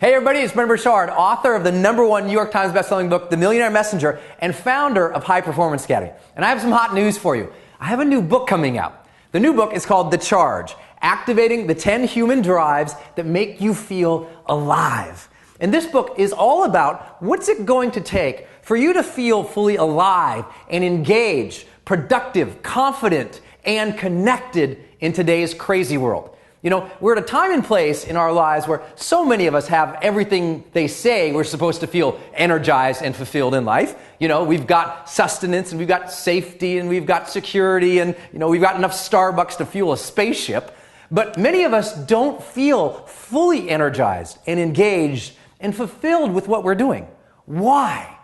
Hey everybody, it's Brendon Burchard, author of the #1 New York Times bestselling book, The Millionaire Messenger, and founder of High Performance Academy. And I have some hot news for you. I have a new book coming out. The new book is called The Charge, Activating the 10 Human Drives That Make You Feel Alive. And this book is all about what's it going to take for you to feel fully alive and engaged, productive, confident, and connected in today's crazy world. You know, we're at a time and place in our lives where so many of us have everything they say we're supposed to feel energized and fulfilled in life. You know, we've got sustenance and we've got safety and we've got security and, you know, we've got enough Starbucks to fuel a spaceship. But many of us don't feel fully energized and engaged and fulfilled with what we're doing. Why?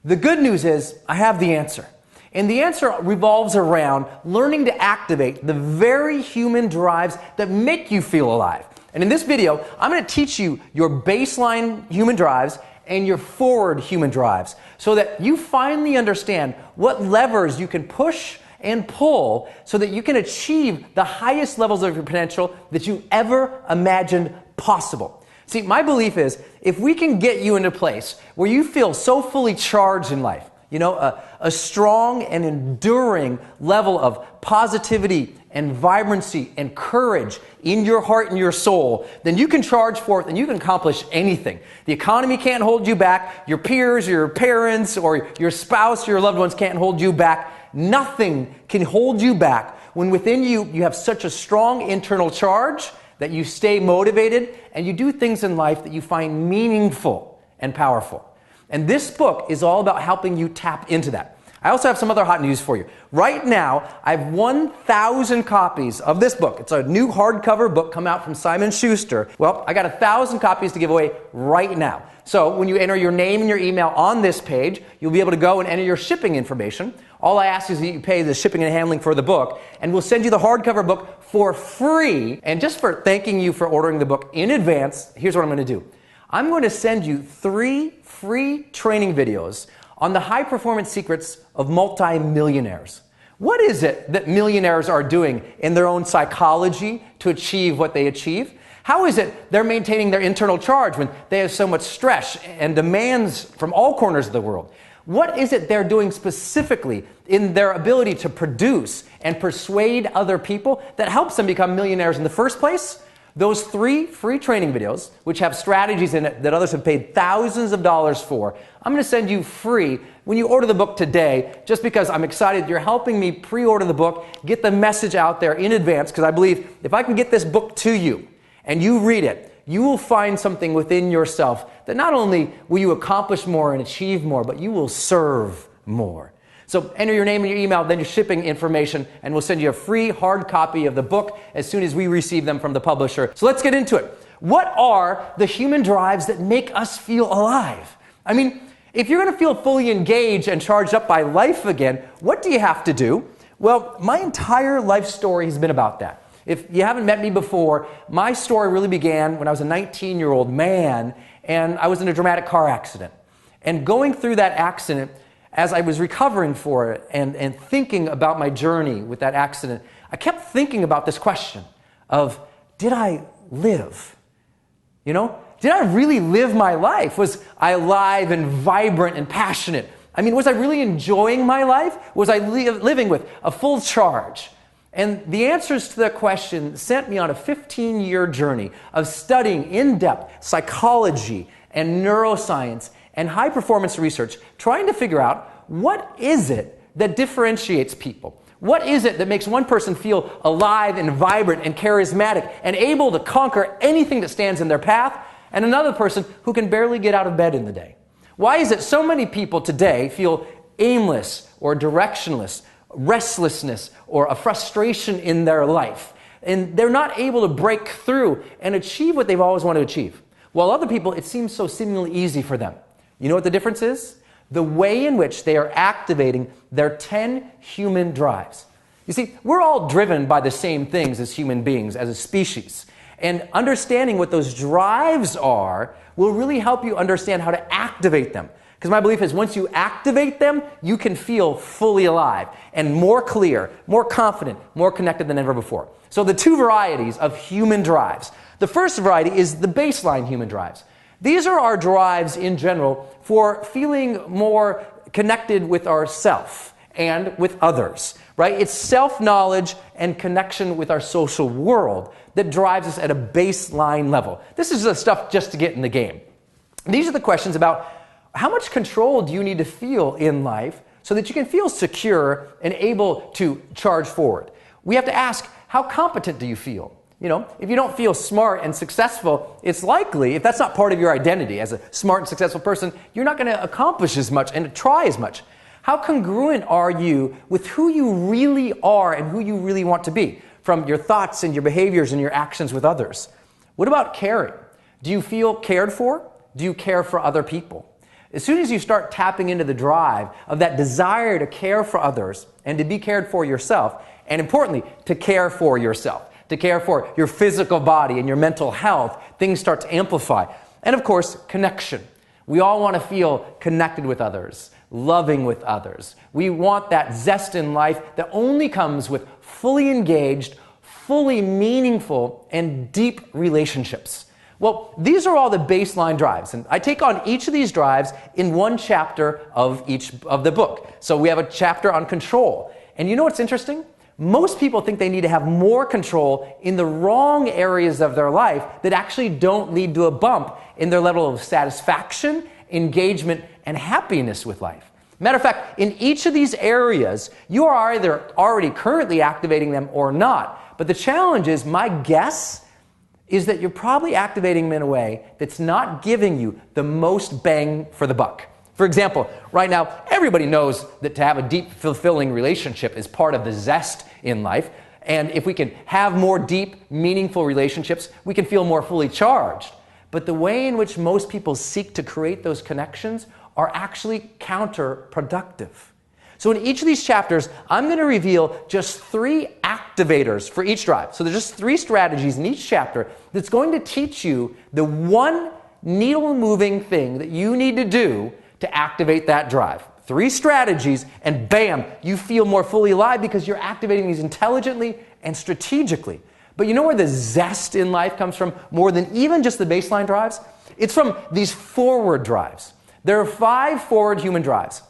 The good news is I have the answer. And the answer revolves around learning to activate the very human drives that make you feel alive. And in this video, I'm going to teach you your baseline human drives and your forward human drives so that you finally understand what levers you can push and pull so that you can achieve the highest levels of your potential that you ever imagined possible. See, my belief is if we can get you into a place where you feel so fully charged in life, you know, a strong and enduring level of positivity and vibrancy and courage in your heart and your soul, then you can charge forth and you can accomplish anything. The economy can't hold you back. Your peers, your parents, or your spouse, or your loved ones can't hold you back. Nothing can hold you back when within you, you have such a strong internal charge that you stay motivated and you do things in life that you find meaningful and powerful. And this book is all about helping you tap into that. I also have some other hot news for you. Right now, I have 1,000 copies of this book. It's a new hardcover book come out from Simon Schuster. Well, I got 1,000 copies to give away right now. So when you enter your name and your email on this page, you'll be able to go and enter your shipping information. All I ask is that you pay the shipping and handling for the book, and we'll send you the hardcover book for free. And just for thanking you for ordering the book in advance, here's what I'm going to do. I'm going to send you 3 free training videos on the high performance secrets of multi-millionaires. What is it that millionaires are doing in their own psychology to achieve what they achieve? How is it they're maintaining their internal charge when they have so much stress and demands from all corners of the world? What is it they're doing specifically in their ability to produce and persuade other people that helps them become millionaires in the first place? Those 3 free training videos, which have strategies in it that others have paid thousands of dollars for, I'm going to send you free when you order the book today, just because I'm excited you're helping me pre-order the book, get the message out there in advance, because I believe if I can get this book to you and you read it, you will find something within yourself that not only will you accomplish more and achieve more, but you will serve more. So enter your name and your email, then your shipping information, and we'll send you a free hard copy of the book as soon as we receive them from the publisher. So let's get into it. What are the human drives that make us feel alive? I mean, if you're going to feel fully engaged and charged up by life again, what do you have to do? Well, my entire life story has been about that. If you haven't met me before, my story really began when I was a 19-year-old man, and I was in a dramatic car accident. And going through that accident, as I was recovering for it and thinking about my journey with that accident, I kept thinking about this question of, did I live? You know, did I really live my life? Was I alive and vibrant and passionate? I mean, was I really enjoying my life? Was I living with a full charge? And the answers to that question sent me on a 15-year journey of studying in-depth psychology and neuroscience and high-performance research, trying to figure out what is it that differentiates people? What is it that makes one person feel alive and vibrant and charismatic and able to conquer anything that stands in their path, and another person who can barely get out of bed in the day? Why is it so many people today feel aimless or directionless, restlessness, or a frustration in their life, and they're not able to break through and achieve what they've always wanted to achieve? While other people, it seems so seemingly easy for them. You know what the difference is? The way in which they are activating their 10 human drives. You see, we're all driven by the same things as human beings, as a species. And understanding what those drives are will really help you understand how to activate them. Because my belief is once you activate them, you can feel fully alive and more clear, more confident, more connected than ever before. So the 2 varieties of human drives. The first variety is the baseline human drives. These are our drives in general for feeling more connected with ourself and with others, right? It's self-knowledge and connection with our social world that drives us at a baseline level. This is the stuff just to get in the game. These are the questions about how much control do you need to feel in life so that you can feel secure and able to charge forward. We have to ask, how competent do you feel? You know, if you don't feel smart and successful, it's likely, if that's not part of your identity as a smart and successful person, you're not going to accomplish as much and try as much. How congruent are you with who you really are and who you really want to be, from your thoughts and your behaviors and your actions with others? What about caring? Do you feel cared for? Do you care for other people? As soon as you start tapping into the drive of that desire to care for others and to be cared for yourself, and importantly, to care for yourself, to care for your physical body and your mental health, things start to amplify. And of course, connection. We all want to feel connected with others, loving with others. We want that zest in life that only comes with fully engaged, fully meaningful, and deep relationships. Well, these are all the baseline drives, and I take on each of these drives in one chapter of each of the book. So we have a chapter on control. And you know what's interesting? Most people think they need to have more control in the wrong areas of their life that actually don't lead to a bump in their level of satisfaction, engagement, and happiness with life. Matter of fact, in each of these areas, you are either already currently activating them or not. But the challenge is, my guess is that you're probably activating them in a way that's not giving you the most bang for the buck. For example, right now, everybody knows that to have a deep, fulfilling relationship is part of the zest in life. And if we can have more deep, meaningful relationships, we can feel more fully charged. But the way in which most people seek to create those connections are actually counterproductive. So in each of these chapters, I'm going to reveal just 3 activators for each drive. So there's just 3 strategies in each chapter that's going to teach you the one needle-moving thing that you need to do to activate that drive. 3 strategies, and bam, you feel more fully alive because you're activating these intelligently and strategically. But you know where the zest in life comes from more than even just the baseline drives? It's from these forward drives. There are 5 forward human drives.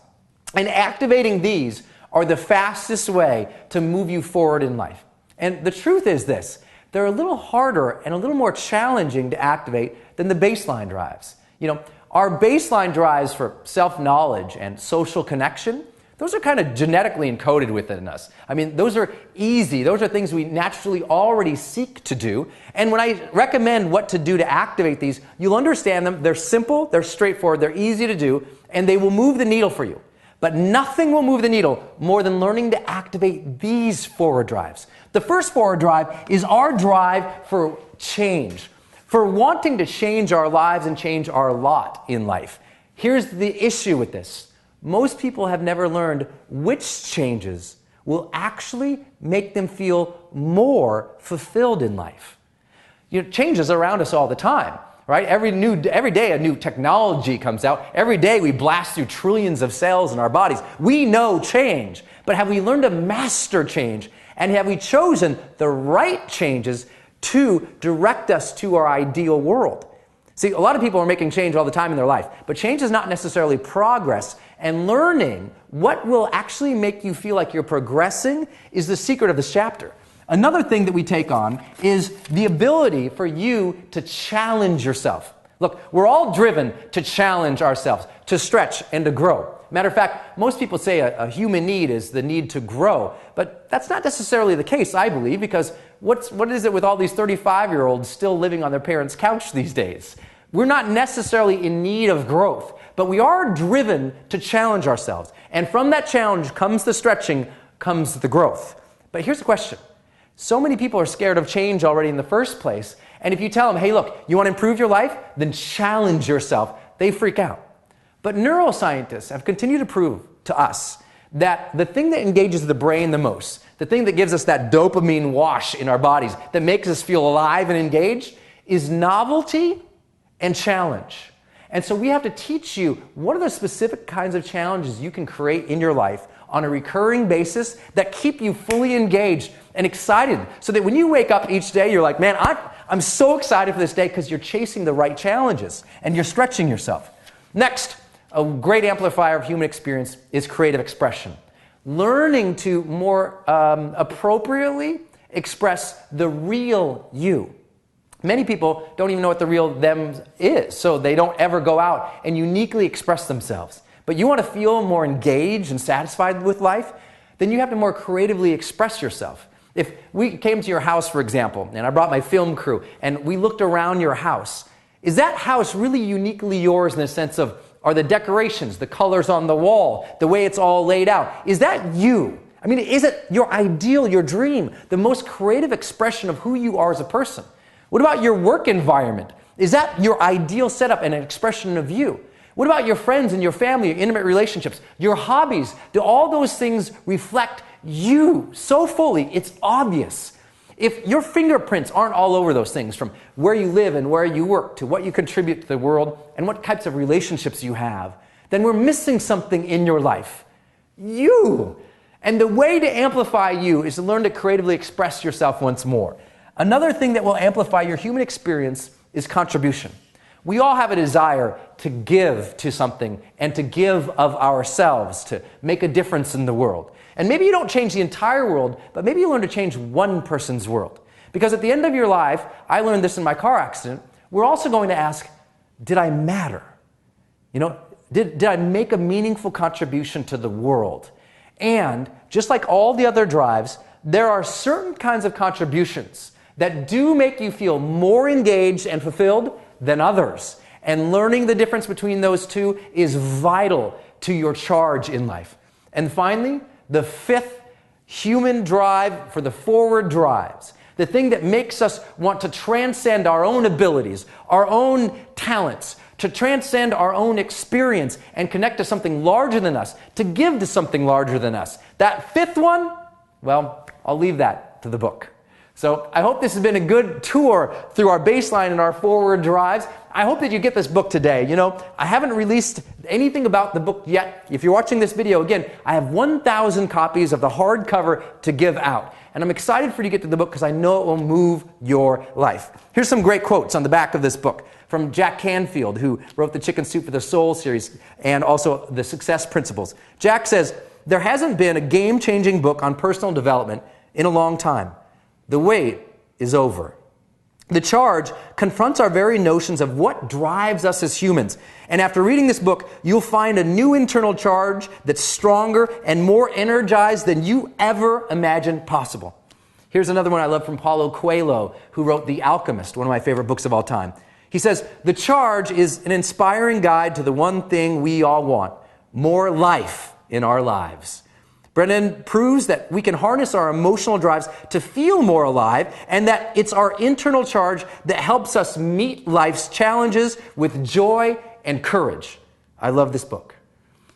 And activating these are the fastest way to move you forward in life. And the truth is this: they're a little harder and a little more challenging to activate than the baseline drives. You know, our baseline drives for self-knowledge and social connection, those are kind of genetically encoded within us. I mean, those are easy. Those are things we naturally already seek to do. And when I recommend what to do to activate these, you'll understand them. They're simple, they're straightforward, they're easy to do, and they will move the needle for you. But nothing will move the needle more than learning to activate these forward drives. The first forward drive is our drive for change, for wanting to change our lives and change our lot in life. Here's the issue with this. Most people have never learned which changes will actually make them feel more fulfilled in life. You know, changes around us all the time. Right? Every day a new technology comes out. Every day we blast through trillions of cells in our bodies. We know change, but have we learned to master change? And have we chosen the right changes to direct us to our ideal world? See, a lot of people are making change all the time in their life, but change is not necessarily progress. And learning what will actually make you feel like you're progressing is the secret of this chapter. Another thing that we take on is the ability for you to challenge yourself. Look, we're all driven to challenge ourselves, to stretch and to grow. Matter of fact, most people say a human need is the need to grow, but that's not necessarily the case, I believe, because what is it with all these 35-year-olds still living on their parents' couch these days? We're not necessarily in need of growth, but we are driven to challenge ourselves. And from that challenge comes the stretching, comes the growth. But here's the question. So many people are scared of change already in the first place. And if you tell them, hey, look, you want to improve your life? Then challenge yourself. They freak out. But neuroscientists have continued to prove to us that the thing that engages the brain the most, the thing that gives us that dopamine wash in our bodies, that makes us feel alive and engaged, is novelty and challenge. And so we have to teach you what are the specific kinds of challenges you can create in your life on a recurring basis that keep you fully engaged and excited, so that when you wake up each day, you're like, man, I'm so excited for this day because you're chasing the right challenges and you're stretching yourself. Next, a great amplifier of human experience is creative expression. Learning to more appropriately express the real you. Many people don't even know what the real them is, so they don't ever go out and uniquely express themselves. But you want to feel more engaged and satisfied with life, then you have to more creatively express yourself. If we came to your house, for example, and I brought my film crew, and we looked around your house, is that house really uniquely yours in the sense of, are the decorations, the colors on the wall, the way it's all laid out, is that you? I mean, is it your ideal, your dream, the most creative expression of who you are as a person? What about your work environment? Is that your ideal setup and an expression of you? What about your friends and your family, your intimate relationships, your hobbies? Do all those things reflect you so fully, it's obvious? If your fingerprints aren't all over those things, from where you live and where you work to what you contribute to the world and what types of relationships you have, then we're missing something in your life. You. And the way to amplify you is to learn to creatively express yourself once more. Another thing that will amplify your human experience is contribution. We all have a desire to give to something and to give of ourselves, to make a difference in the world. And maybe you don't change the entire world, but maybe you learn to change one person's world. Because at the end of your life, I learned this in my car accident, we're also going to ask, did I matter? Did I make a meaningful contribution to the world? And just like all the other drives, there are certain kinds of contributions that do make you feel more engaged and fulfilled than others. And learning the difference between those two is vital to your charge in life. And finally, the fifth human drive for the forward drives, the thing that makes us want to transcend our own abilities, our own talents, to transcend our own experience and connect to something larger than us, to give to something larger than us. That fifth one, well, I'll leave that to the book. So I hope this has been a good tour through our baseline and our forward drives. I hope that you get this book today. I haven't released anything about the book yet. If you're watching this video, again, I have 1,000 copies of the hardcover to give out. And I'm excited for you to get to the book because I know it will move your life. Here's some great quotes on the back of this book from Jack Canfield, who wrote the Chicken Soup for the Soul series and also the Success Principles. Jack says, "There hasn't been a game-changing book on personal development in a long time. The wait is over. The charge confronts our very notions of what drives us as humans. And after reading this book, you'll find a new internal charge that's stronger and more energized than you ever imagined possible." Here's another one I love from Paulo Coelho, who wrote The Alchemist, one of my favorite books of all time. He says, "The charge is an inspiring guide to the one thing we all want, more life in our lives." Brendon proves that we can harness our emotional drives to feel more alive, and that it's our internal charge that helps us meet life's challenges with joy and courage. I love this book.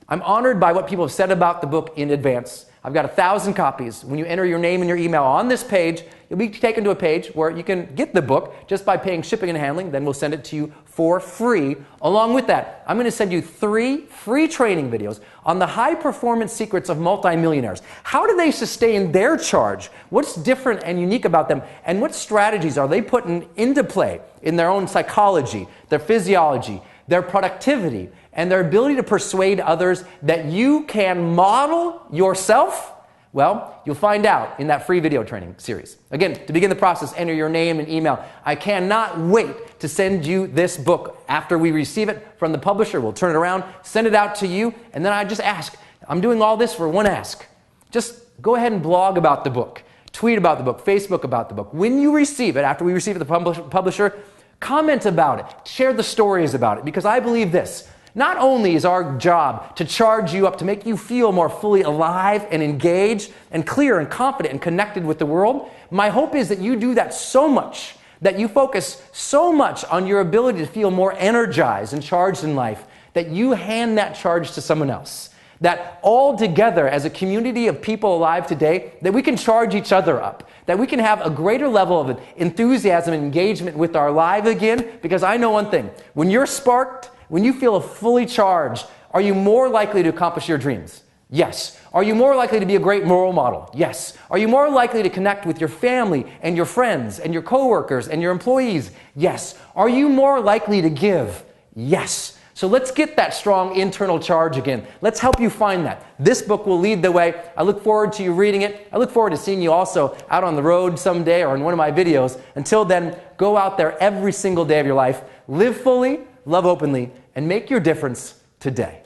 I'm honored by what people have said about the book in advance. I've got 1,000 copies. When you enter your name and your email on this page, you'll be taken to a page where you can get the book just by paying shipping and handling. Then we'll send it to you for free. Along with that, I'm going to send you 3 free training videos on the high performance secrets of multimillionaires. How do they sustain their charge? What's different and unique about them? And what strategies are they putting into play in their own psychology, their physiology, their productivity, and their ability to persuade others that you can model yourself? Well, you'll find out in that free video training series. Again, to begin the process, enter your name and email. I cannot wait to send you this book. After we receive it from the publisher, we'll turn it around, send it out to you, and then I just ask. I'm doing all this for one ask. Just go ahead and blog about the book, tweet about the book, Facebook about the book. When you receive it, after we receive it, the publisher, comment about it, share the stories about it, because I believe this. Not only is our job to charge you up, to make you feel more fully alive and engaged and clear and confident and connected with the world, my hope is that you do that so much, that you focus so much on your ability to feel more energized and charged in life, that you hand that charge to someone else. That all together as a community of people alive today, that we can charge each other up, that we can have a greater level of enthusiasm and engagement with our life again, because I know one thing, when you're sparked, when you feel fully charged, are you more likely to accomplish your dreams? Yes. Are you more likely to be a great role model? Yes. Are you more likely to connect with your family and your friends and your coworkers and your employees? Yes. Are you more likely to give? Yes. So let's get that strong internal charge again. Let's help you find that. This book will lead the way. I look forward to you reading it. I look forward to seeing you also out on the road someday or in one of my videos. Until then, go out there every single day of your life, live fully, love openly, and make your difference today.